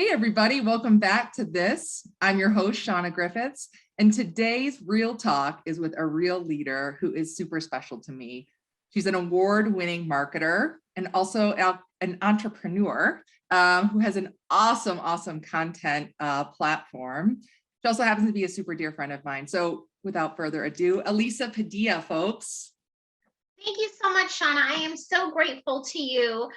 Hey everybody, welcome back to this. I'm your host, Shauna Griffiths, and today's Real Talk is with a real leader who is super special to me. She's an award-winning marketer and also an entrepreneur who has an awesome content platform. She also happens to be a super dear friend of mine. So without further ado, Elisa Padilla, folks. Thank you so much, Shauna. I am so grateful to you,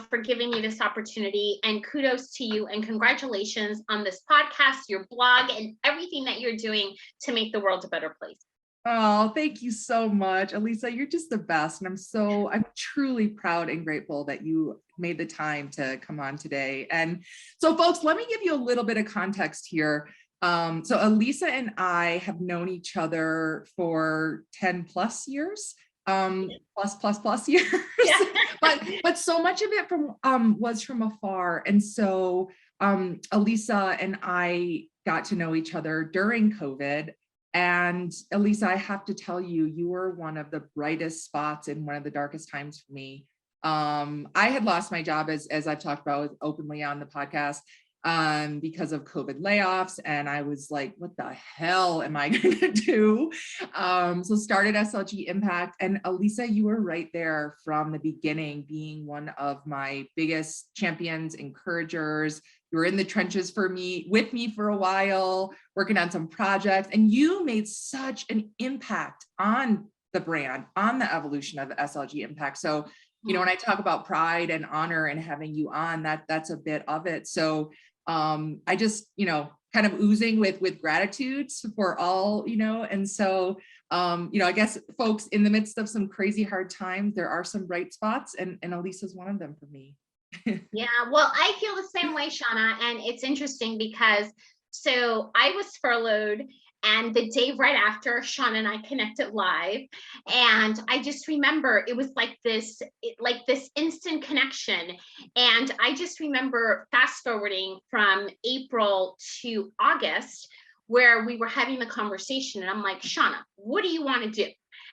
for giving me this opportunity, and kudos to you and congratulations on this podcast, your blog, and everything that you're doing to make the world a better place. Oh, thank you so much, Elisa. You're just the best. And I'm truly proud and grateful that you made the time to come on today. And so folks, let me give you a little bit of context here. So Elisa and I have known each other for 10 plus years, plus years, yeah. but so much of it was from afar. And so Elisa and I got to know each other during COVID. And Elisa, I have to tell you, you were one of the brightest spots in one of the darkest times for me. I had lost my job, as I've talked about openly on the podcast, because of COVID layoffs. And I was like, what the hell am I going to do? So started SLG Impact. And Elisa, you were right there from the beginning, being one of my biggest champions, encouragers. You were in the trenches with me for a while, working on some projects, and you made such an impact on the brand, on the evolution of SLG Impact. So, when I talk about pride and honor and having you on, that's a bit of it. So I just, kind of oozing with gratitude for all, and so, I guess folks, in the midst of some crazy hard times, there are some bright spots, and Elisa's one of them for me. Yeah, well, I feel the same way, Shauna, and it's interesting because so I was furloughed, and the day right after, Shauna and I connected live, and I just remember it was like this instant connection. And I just remember fast forwarding from April to August, where we were having the conversation, and I'm like, Shauna, what do you want to do?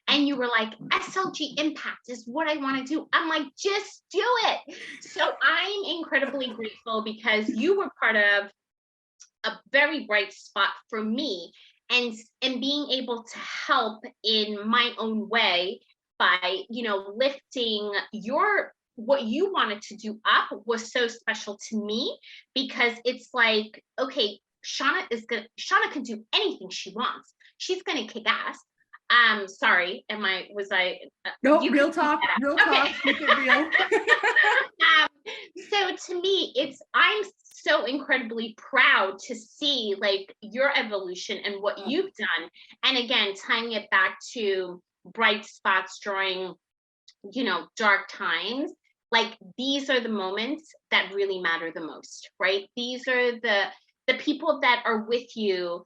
And you were like, SLG Impact is what I want to do. I'm like, just do it. So I'm incredibly grateful because you were part of a very bright spot for me, and being able to help in my own way by, lifting what you wanted to do up was so special to me, because it's like, okay, Shauna can do anything she wants. She's going to kick ass. Sorry, no, real talk, keep it real. So to me, I'm so incredibly proud to see like your evolution and what you've done. And again, tying it back to bright spots during, dark times, like these are the moments that really matter the most, right? These are the people that are with you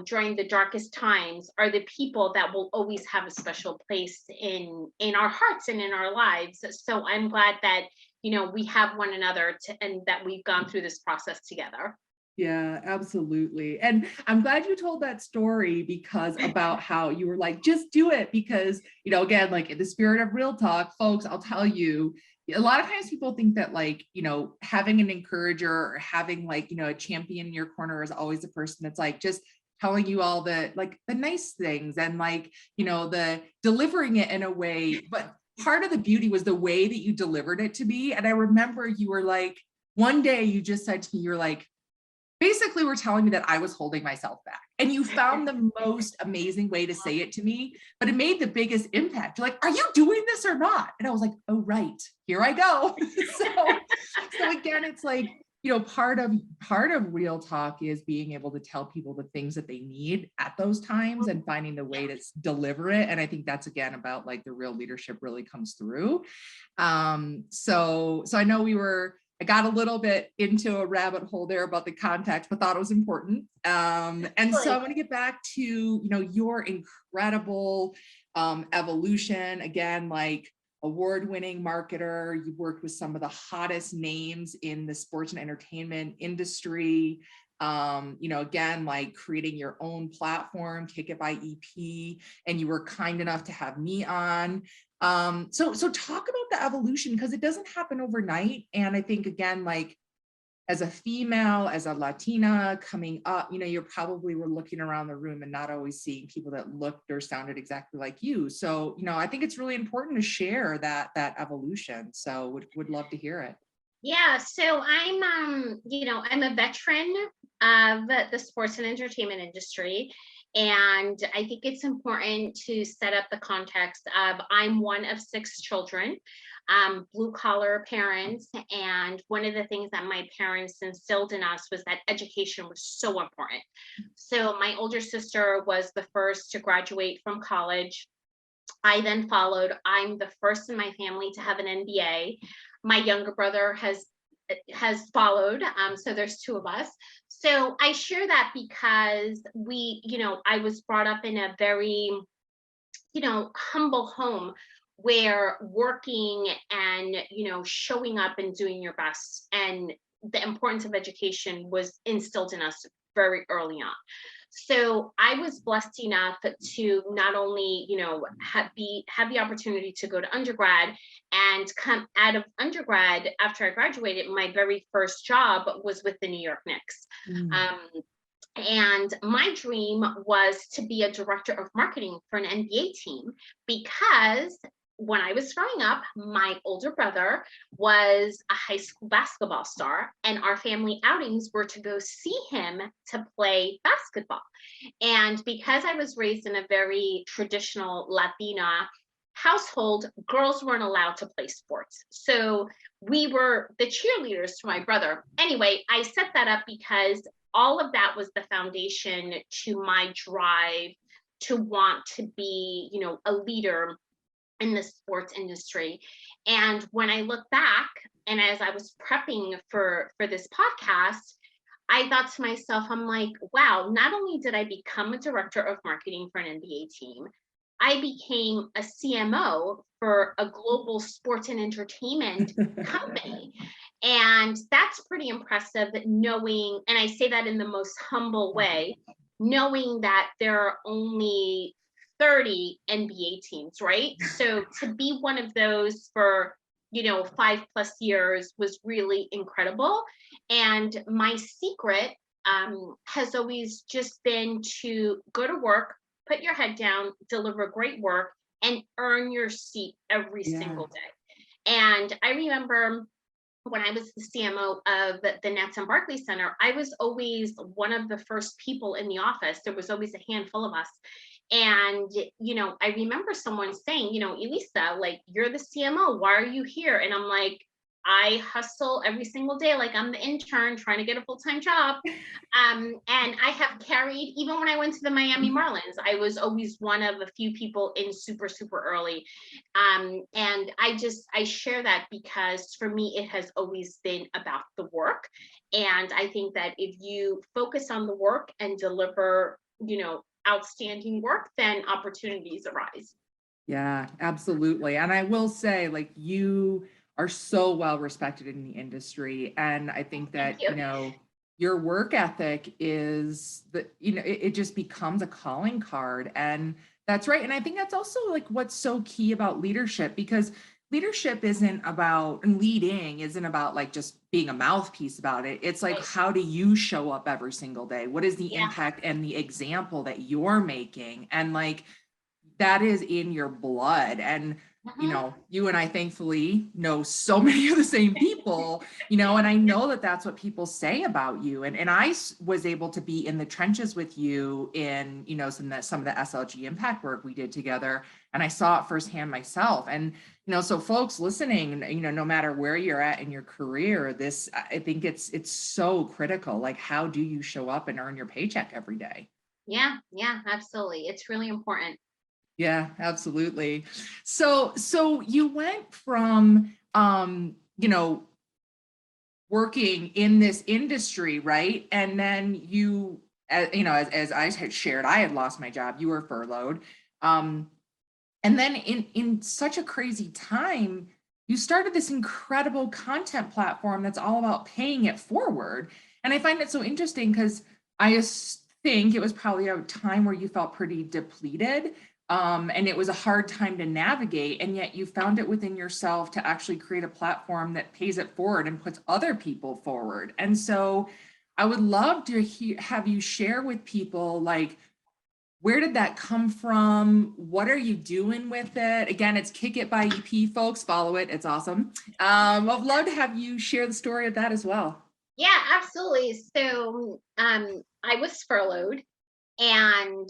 during the darkest times are the people that will always have a special place in our hearts and in our lives. So I'm glad that, we have one another and that we've gone through this process together. Yeah, absolutely. And I'm glad you told that story, because about how you were like, just do it, because, again, like in the spirit of real talk, folks, I'll tell you, a lot of times people think that like, having an encourager or having like, a champion in your corner is always the person that's like, just telling you all the nice things and like, the delivering it in a way, but part of the beauty was the way that you delivered it to me. And I remember you were like, one day you just said to me, you're like, basically were telling me that I was holding myself back, and you found the most amazing way to say it to me, but it made the biggest impact. You're like, are you doing this or not? And I was like, oh, right, here I go. so again, it's like, part of real talk is being able to tell people the things that they need at those times and finding the way to deliver it. And I think that's again about like the real leadership really comes through. So I know I got a little bit into a rabbit hole there about the context, but thought it was important. And so I want to get back to, your incredible evolution. Again, like award-winning marketer, you worked with some of the hottest names in the sports and entertainment industry. Again, like creating your own platform, Kick It by EP, and you were kind enough to have me on. So talk about the evolution, because it doesn't happen overnight. And I think again, like as a female, as a Latina coming up, you probably were looking around the room and not always seeing people that looked or sounded exactly like you. So, I think it's really important to share that evolution. So would love to hear it. Yeah, so I'm a veteran of the sports and entertainment industry. And I think it's important to set up the context of I'm one of 6 children, blue collar parents. And one of the things that my parents instilled in us was that education was so important. So my older sister was the first to graduate from college. I then followed. I'm the first in my family to have an MBA. My younger brother has followed. So there's 2 of us. So I share that because I was brought up in a very, humble home where working and, showing up and doing your best and the importance of education was instilled in us very early on. So I was blessed enough to not only, have the opportunity to go to undergrad, and come out of undergrad after I graduated. My very first job was with the New York Knicks. Um, and my dream was to be a director of marketing for an NBA team, because when I was growing up, my older brother was a high school basketball star, and our family outings were to go see him to play basketball. And because I was raised in a very traditional Latina household, girls weren't allowed to play sports. So we were the cheerleaders to my brother. Anyway, I set that up because all of that was the foundation to my drive to want to be, a leader in the sports industry. And when I look back, and as I was prepping for this podcast, I thought to myself, I'm like, wow, not only did I become a director of marketing for an NBA team, I became a CMO for a global sports and entertainment company. And that's pretty impressive, knowing, and I say that in the most humble way, knowing that there are only 30 NBA teams, right? So to be one of those for 5+ years was really incredible. And my secret has always just been to go to work, put your head down, deliver great work, and earn your seat every single day. And I remember when I was the CMO of the Nets and Barclays Center, I was always one of the first people in the office. There was always a handful of us. And, I remember someone saying, Elisa, like, you're the CMO, why are you here? And I'm like, I hustle every single day, like I'm the intern trying to get a full-time job. And I have carried, even when I went to the Miami Marlins, I was always one of a few people in super, super early. And I share that because for me, it has always been about the work. And I think that if you focus on the work and deliver, outstanding work, then opportunities arise. Yeah, absolutely. And I will say, like, you are so well respected in the industry. And I think that, your work ethic is it just becomes a calling card. And that's right. And I think that's also like what's so key about leadership, because leadership and leading isn't about like just being a mouthpiece about it. It's like, how do you show up every single day? What is the impact and the example that you're making? And like, that is in your blood. And you and I thankfully know so many of the same people, and I know that that's what people say about you. And I was able to be in the trenches with you in, some of the SLG impact work we did together. And I saw it firsthand myself. And, so folks listening, no matter where you're at in your career, I think it's so critical. Like, how do you show up and earn your paycheck every day? Yeah, absolutely. It's really important. Yeah, absolutely. So you went from, working in this industry, right? And then as I had shared, I had lost my job, you were furloughed. And then in such a crazy time, you started this incredible content platform that's all about paying it forward. And I find it so interesting because I think it was probably a time where you felt pretty depleted. And it was a hard time to navigate, and yet you found it within yourself to actually create a platform that pays it forward and puts other people forward. And so I would love to have you share with people, like, where did that come from? What are you doing with it? Again, it's Kick It by EP, folks. Follow it. It's awesome. I'd love to have you share the story of that as well. Yeah, absolutely. So I was furloughed, and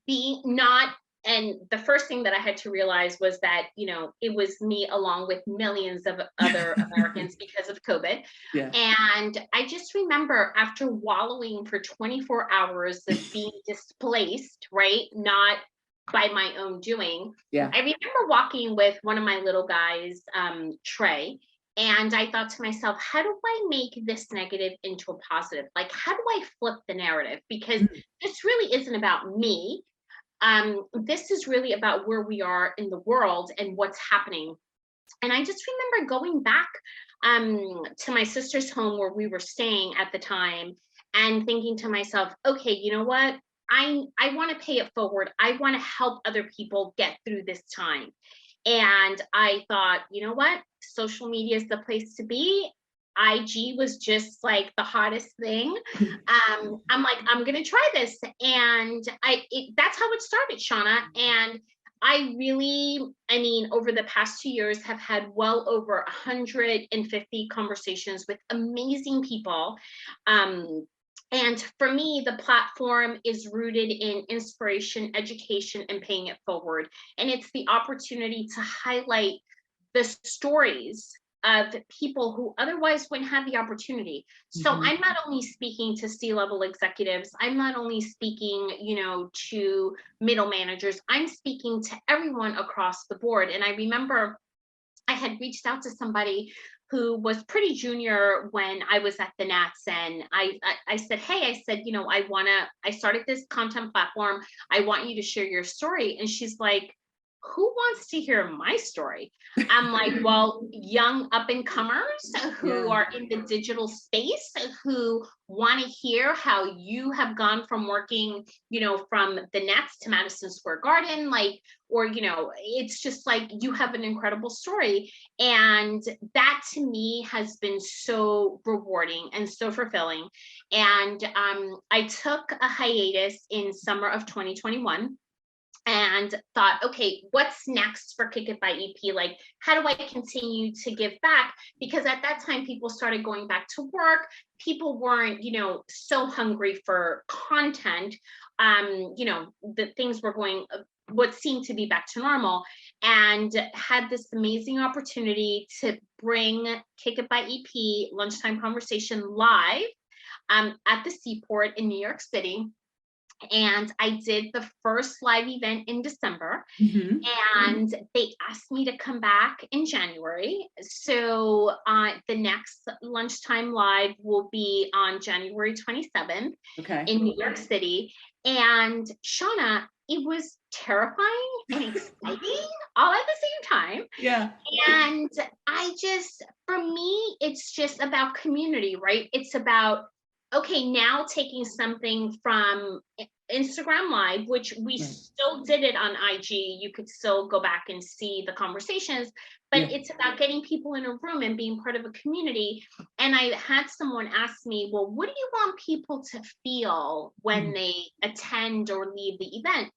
being not and the first thing that I had to realize was that, it was me along with millions of other Americans because of COVID. Yeah. And I just remember, after wallowing for 24 hours of being displaced, right? Not by my own doing. Yeah. I remember walking with one of my little guys, Trey, and I thought to myself, how do I make this negative into a positive? Like, how do I flip the narrative? Because this really isn't about me. This is really about where we are in the world and what's happening. And I just remember going back to my sister's home where we were staying at the time, and thinking to myself, okay, you know what? I want to pay it forward. I want to help other people get through this time. And I thought, you know what? Social media is the place to be. IG was just like the hottest thing. I'm like, I'm gonna try this, and that's how it started, Shauna. And I mean, over the past 2 years, have had well over 150 conversations with amazing people. And for me, the platform is rooted in inspiration, education, and paying it forward. And it's the opportunity to highlight the stories of people who otherwise wouldn't have the opportunity. So I'm not only speaking to C-level executives, I'm not only speaking, to middle managers, I'm speaking to everyone across the board. And I remember I had reached out to somebody who was pretty junior when I was at the Nats, and I said, hey, I said, I started this content platform. I want you to share your story. And she's like, who wants to hear my story? I'm like, well, young up and comers who are in the digital space, who want to hear how you have gone from working, from the Nets to Madison Square Garden, it's just like, you have an incredible story. And that to me has been so rewarding and so fulfilling. And I took a hiatus in summer of 2021, and thought, okay, what's next for Kick It by EP? Like, how do I continue to give back? Because at that time, people started going back to work. People weren't, so hungry for content. The things were going what seemed to be back to normal, and had this amazing opportunity to bring Kick It by EP Lunchtime Conversation live at the Seaport in New York City. And I did the first live event in December, and they asked me to come back in January. So the next Lunchtime Live will be on January 27th in New York City. And Shauna, it was terrifying and exciting all at the same time. Yeah. And for me, it's just about community, right? It's about, okay, now taking something from Instagram Live, which we still did it on IG. You could still go back and see the conversations, but it's about getting people in a room and being part of a community. And I had someone ask me, well, what do you want people to feel when they attend or leave the event?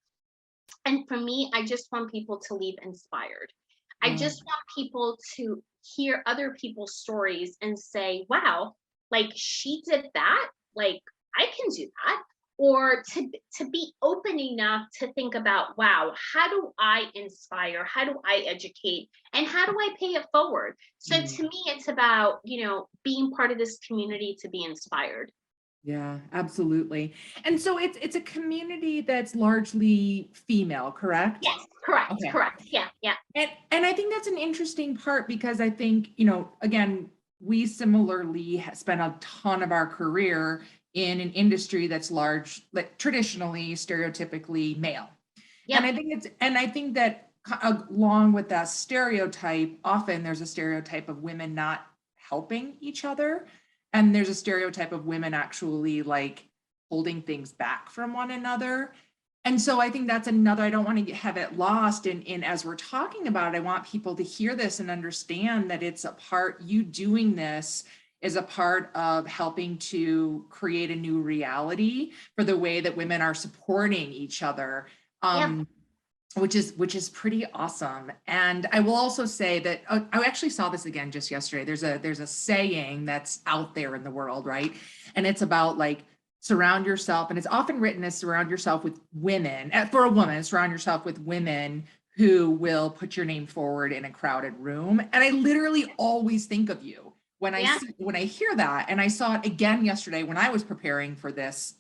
And for me, I just want people to leave inspired. I just want people to hear other people's stories and say, wow, like, she did that, like, I can do that. Or to be open enough to think about, wow, how do I inspire? How do I educate? And how do I pay it forward? So to me, it's about, being part of this community to be inspired. Yeah, absolutely. And so it's a community that's largely female, correct? Yes, correct, Okay. correct. Yeah, yeah. And I think that's an interesting part, because I think, again, we similarly spent a ton of our career in an industry that's like traditionally, stereotypically male. Yep. And I think that along with that stereotype, often there's a stereotype of women not helping each other. And there's a stereotype of women actually like holding things back from one another. And so I think that's another, I don't want to have it lost in as we're talking about it, I want people to hear this and understand that it's a part, you doing this is a part of helping to create a new reality for the way that women are supporting each other. Yep. Which is pretty awesome. And I will also say that I actually saw this again just yesterday. There's a saying that's out there in the world, right? And it's about like surround yourself, and it's often written as surround yourself with women. For a woman, surround yourself with women who will put your name forward in a crowded room. And I literally always think of you when Yeah. when I hear that. And I saw it again yesterday when I was preparing for this.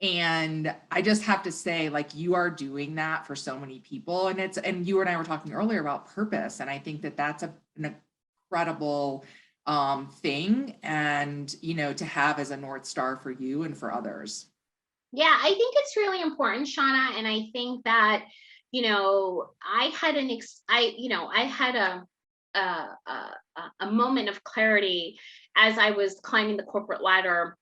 And I just have to say, like, you are doing that for so many people. And you and I were talking earlier about purpose. And I think that that's an incredible thing. And, to have as a North Star for you and for others. Yeah, I think it's really important, Shauna. And I think that, I had I had a moment of clarity as I was climbing the corporate ladder,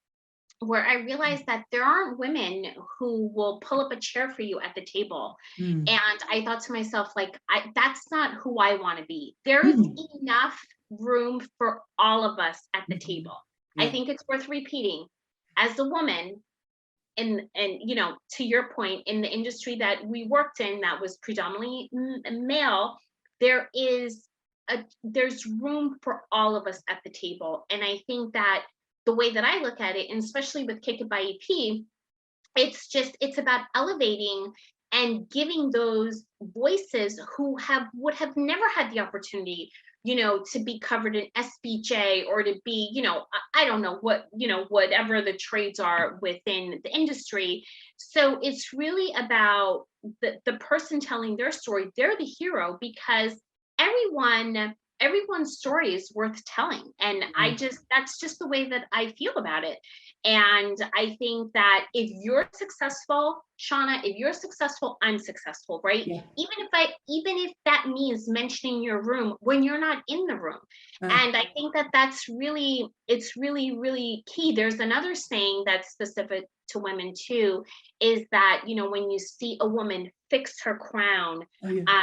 where I realized that there aren't women who will pull up a chair for you at the table. Mm. And I thought to myself, like, that's not who I want to be. There's Mm. enough room for all of us at the Mhm. table. I Yeah. think it's worth repeating. As a woman, and to your point, in the industry that we worked in that was predominantly male, there's room for all of us at the table. And I think that the way that I look at it, and especially with Kick It by EP, it's about elevating and giving those voices who would have never had the opportunity, to be covered in SBJ, or to be, I don't know what, whatever the trades are within the industry. So it's really about the person telling their story. They're the hero, because everyone's story is worth telling. And Yeah. that's just the way that I feel about it. And I think that if you're successful, Shauna, if you're successful, I'm successful, right? Yeah. Even if that means mentioning your room when you're not in the room. Uh, And I think that it's really, really key. There's another saying that's specific to women too, is that, when you see a woman, fix her crown, oh yeah.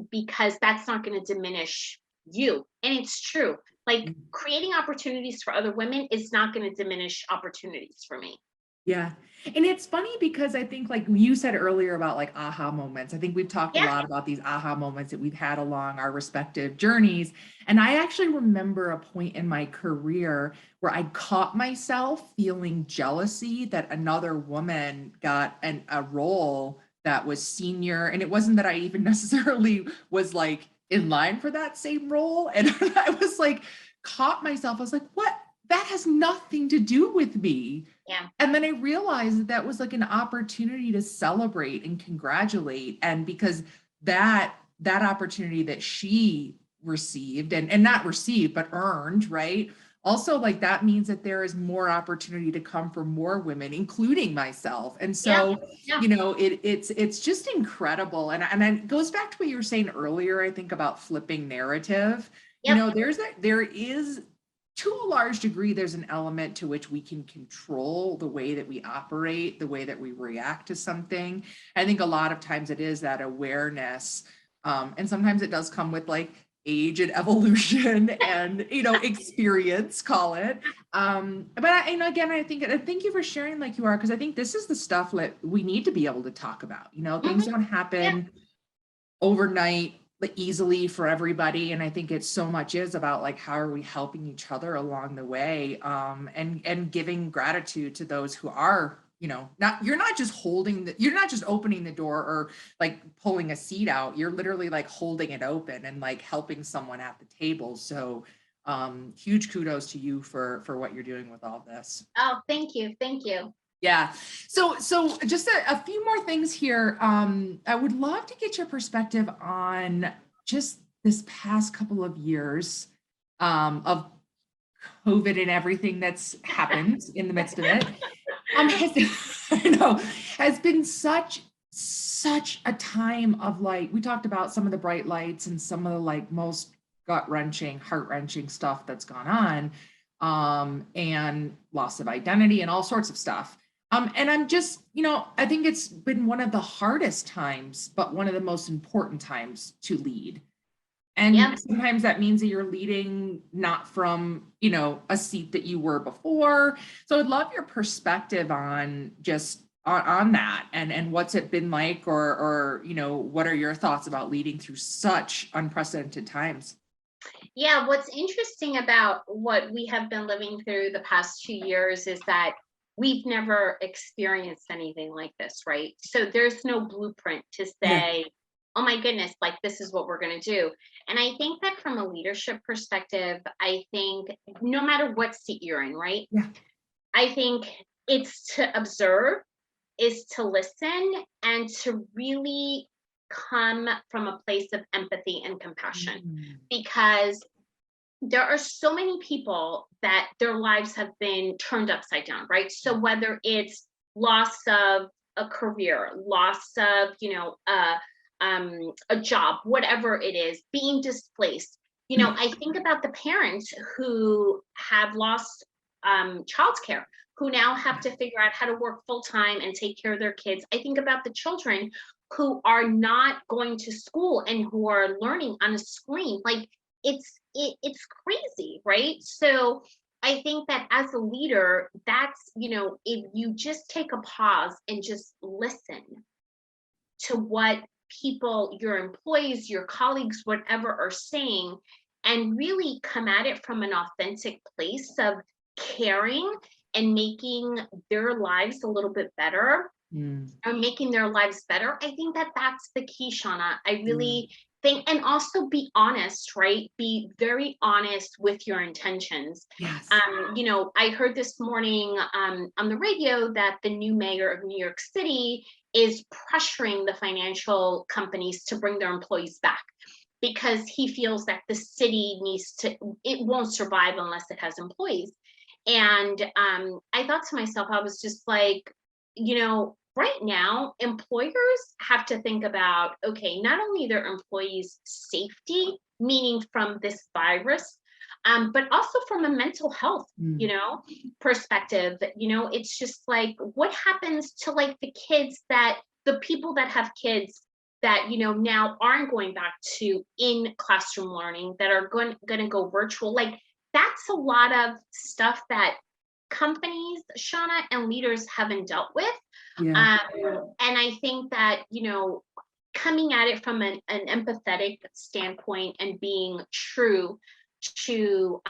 because that's not going to diminish you. And it's true. Like, creating opportunities for other women is not going to diminish opportunities for me. Yeah. And it's funny because I think, like you said earlier about like aha moments, I think we've talked a Yeah. lot about these aha moments that we've had along our respective journeys. And I actually remember a point in my career where I caught myself feeling jealousy that another woman got a role that was senior. And it wasn't that I even necessarily was like in line for that same role. And I was like, caught myself, I was like, what? That has nothing to do with me. Yeah. And then I realized that was like an opportunity to celebrate and congratulate. And because that opportunity that she received, and not received, but earned, right? Also, like that means that there is more opportunity to come for more women, including myself. And Yeah. so, Yeah. it's just incredible. And it goes back to what you were saying earlier, I think, about flipping narrative. Yep. There is, to a large degree, there's an element to which we can control the way that we operate, the way that we react to something. I think a lot of times it is that awareness. And sometimes it does come with like age and evolution and, experience, call it. And again, I thank you for sharing like you are, because I think this is the stuff that we need to be able to talk about. Mhm. Things don't Yeah. happen overnight easily for everybody. And I think it's so much is about like how are we helping each other along the way, and giving gratitude to those who are, you're not just you're not just opening the door or like pulling a seat out, you're literally like holding it open and like helping someone at the table. So huge kudos to you for what you're doing with all this. Oh, thank you. Thank you. Yeah. So just a few more things here. I would love to get your perspective on just this past couple of years of COVID and everything that's happened in the midst of it. I know, has been such a time of like, we talked about some of the bright lights and some of the like most gut-wrenching, heart-wrenching stuff that's gone on, and loss of identity and all sorts of stuff. And I'm just, I think it's been one of the hardest times, but one of the most important times to lead. Yeah. And sometimes that means that you're leading not from, a seat that you were before. So I'd love your perspective on just on that, and what's it been like, or what are your thoughts about leading through such unprecedented times? Yeah, what's interesting about what we have been living through the past 2 years is that we've never experienced anything like this, right? So there's no blueprint to Yeah. say, oh my goodness, like this is what we're going to do. And I think that from a leadership perspective, I think no matter what seat you're in, right? Yeah. I think it's to observe, is to listen, and to really come from a place of empathy and compassion, Mm. because there are so many people that their lives have been turned upside down, right? So whether it's loss of a career, loss of, a job, whatever it is, being displaced. I think about the parents who have lost childcare, who now have to figure out how to work full time and take care of their kids. I think about the children who are not going to school and who are learning on a screen. Like it's crazy, right? So I think that as a leader, that's, if you just take a pause and just listen to what people, your employees, your colleagues, whatever are saying, and really come at it from an authentic place of caring and making their lives a little bit better, Mm. or making their lives better. I think that that's the key, Shauna. I Yeah. really think, and also be honest, right? Be very honest with your intentions. Yes. I heard this morning on the radio that the new mayor of New York City is pressuring the financial companies to bring their employees back, because he feels that the city needs to, it won't survive unless it has employees. And I thought to myself, I was just like, right now, employers have to think about, okay, not only their employees' safety, meaning from this virus, but also from a mental health, Mm. perspective. It's just like, what happens to like the people that have kids that, now aren't going back to in classroom learning, that are going to go virtual. Like, that's a lot of stuff that companies, Shauna, and leaders haven't dealt with. Yeah. Um, and I think that, coming at it from an empathetic standpoint and being true to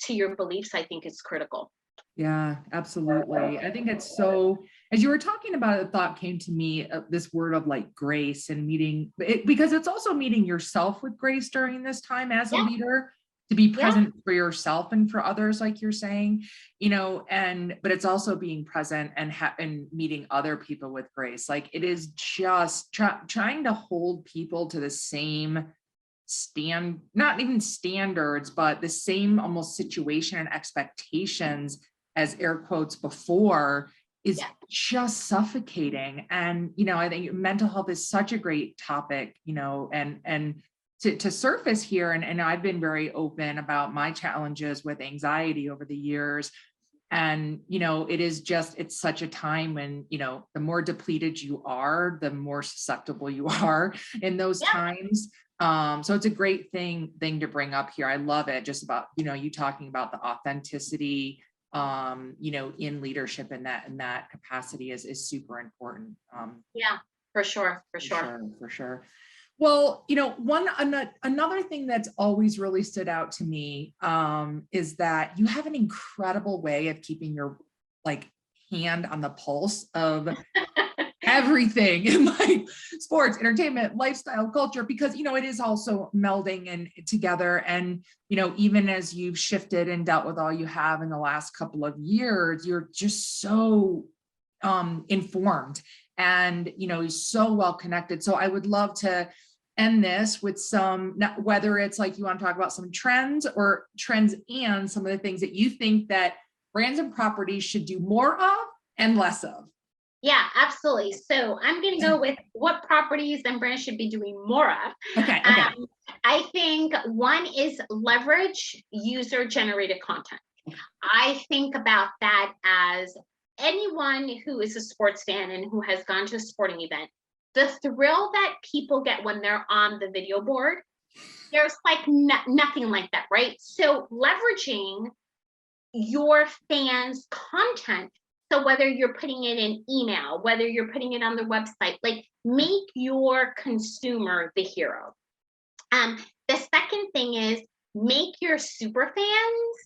your beliefs, I think is critical. Yeah, absolutely. I think it's so, as you were talking about it, the thought came to me of this word of like grace, and meeting it, because it's also meeting yourself with grace during this time as a Yeah, leader, to be yeah, present for yourself and for others, like you're saying, but it's also being present and meeting other people with grace. Like, it is just trying to hold people to the same not even standards, but the same almost situation and expectations as air quotes before, is yeah. just suffocating. And I think mental health is such a great topic, and to surface here, and I've been very open about my challenges with anxiety over the years. And it's such a time when the more depleted you are, the more susceptible you are in those Yeah. times. So it's a great thing to bring up here. I love it, just about you talking about the authenticity, in leadership, and that capacity is super important. Yeah, for sure, for For sure. sure, for sure. Well, another thing that's always really stood out to me, is that you have an incredible way of keeping your like hand on the pulse of everything in like sports, entertainment, lifestyle, culture, because it is also melding and together. And even as you've shifted and dealt with all you have in the last couple of years, you're just so informed, and so well connected. So I would love to end this with whether it's like you want to talk about some trends and some of the things that you think that brands and properties should do more of and less of. Yeah, absolutely. So I'm going to go with what properties and brands should be doing more of. Okay. Um, I think one is leverage user generated content. I think about that as anyone who is a sports fan and who has gone to a sporting event, the thrill that people get when they're on the video board, there's like nothing like that, right? So leveraging your fans' content. So whether you're putting it in email, whether you're putting it on their website, like make your consumer the hero. The second thing is make your super fans,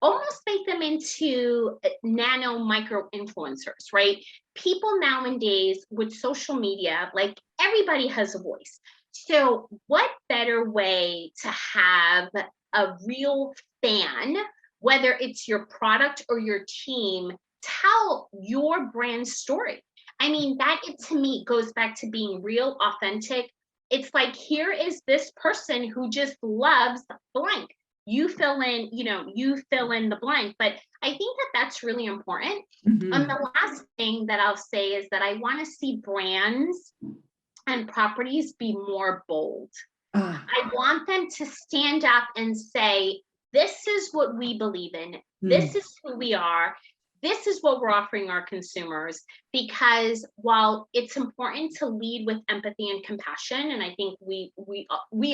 almost make them into nano micro influencers, right? People nowadays with social media, like everybody has a voice. So what better way to have a real fan, whether it's your product or your team, tell your brand story? I mean, that to me goes back to being real, authentic. It's like, here is this person who just loves blank. You fill in, you fill in the blank. But I think that that's really important. Mhm. And the last thing that I'll say is that I want to see brands and properties be more bold. I want them to stand up and say, this is what we believe in. This is who we are. This is what we're offering our consumers, because while it's important to lead with empathy and compassion, and I think we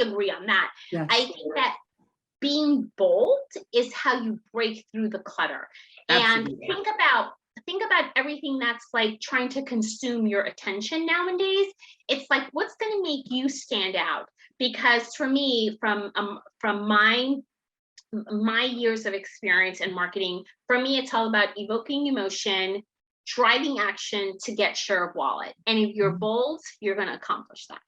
agree on that, Yes. I think that being bold is how you break through the clutter. Absolutely. And think about everything that's like trying to consume your attention nowadays. It's like, what's going to make you stand out? Because for me, from my years of experience in marketing, for me, it's all about evoking emotion, driving action to get share of wallet. And if you're bold, you're going to accomplish that.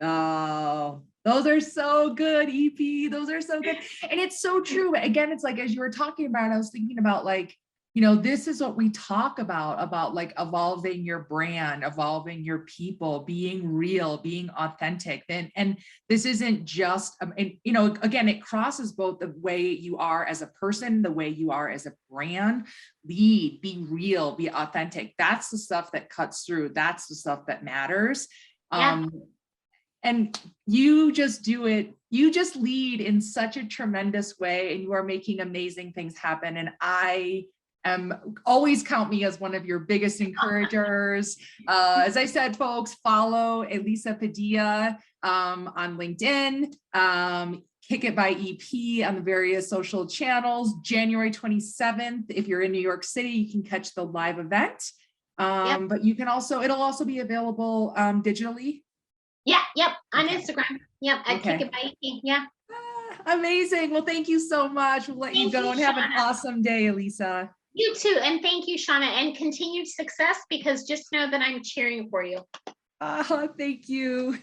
Oh, those are so good, EP. Those are so good. And it's so true. Again, it's like, as you were talking about, I was thinking about like, this is what we talk about like evolving your brand, evolving your people, being real, being authentic. And this isn't just, again, it crosses both the way you are as a person, the way you are as a brand. Lead, be real, be authentic. That's the stuff that cuts through. That's the stuff that matters. Yeah. And you just do it. You just lead in such a tremendous way, and you are making amazing things happen. And I always count me as one of your biggest encouragers. As I said, folks, follow Elisa Padilla on LinkedIn. Kick It by EP on the various social channels. January 27th, if you're in New York City, you can catch the live event. But you can also, it'll also be available digitally. Yep, on Okay. Instagram. Yep, at Kick It by EP. Yeah. Amazing. Well, thank you so much. We'll let you go and have an awesome day, Elisa. You too. And thank you, Shauna, and continued success, because just know that I'm cheering for you. Thank you.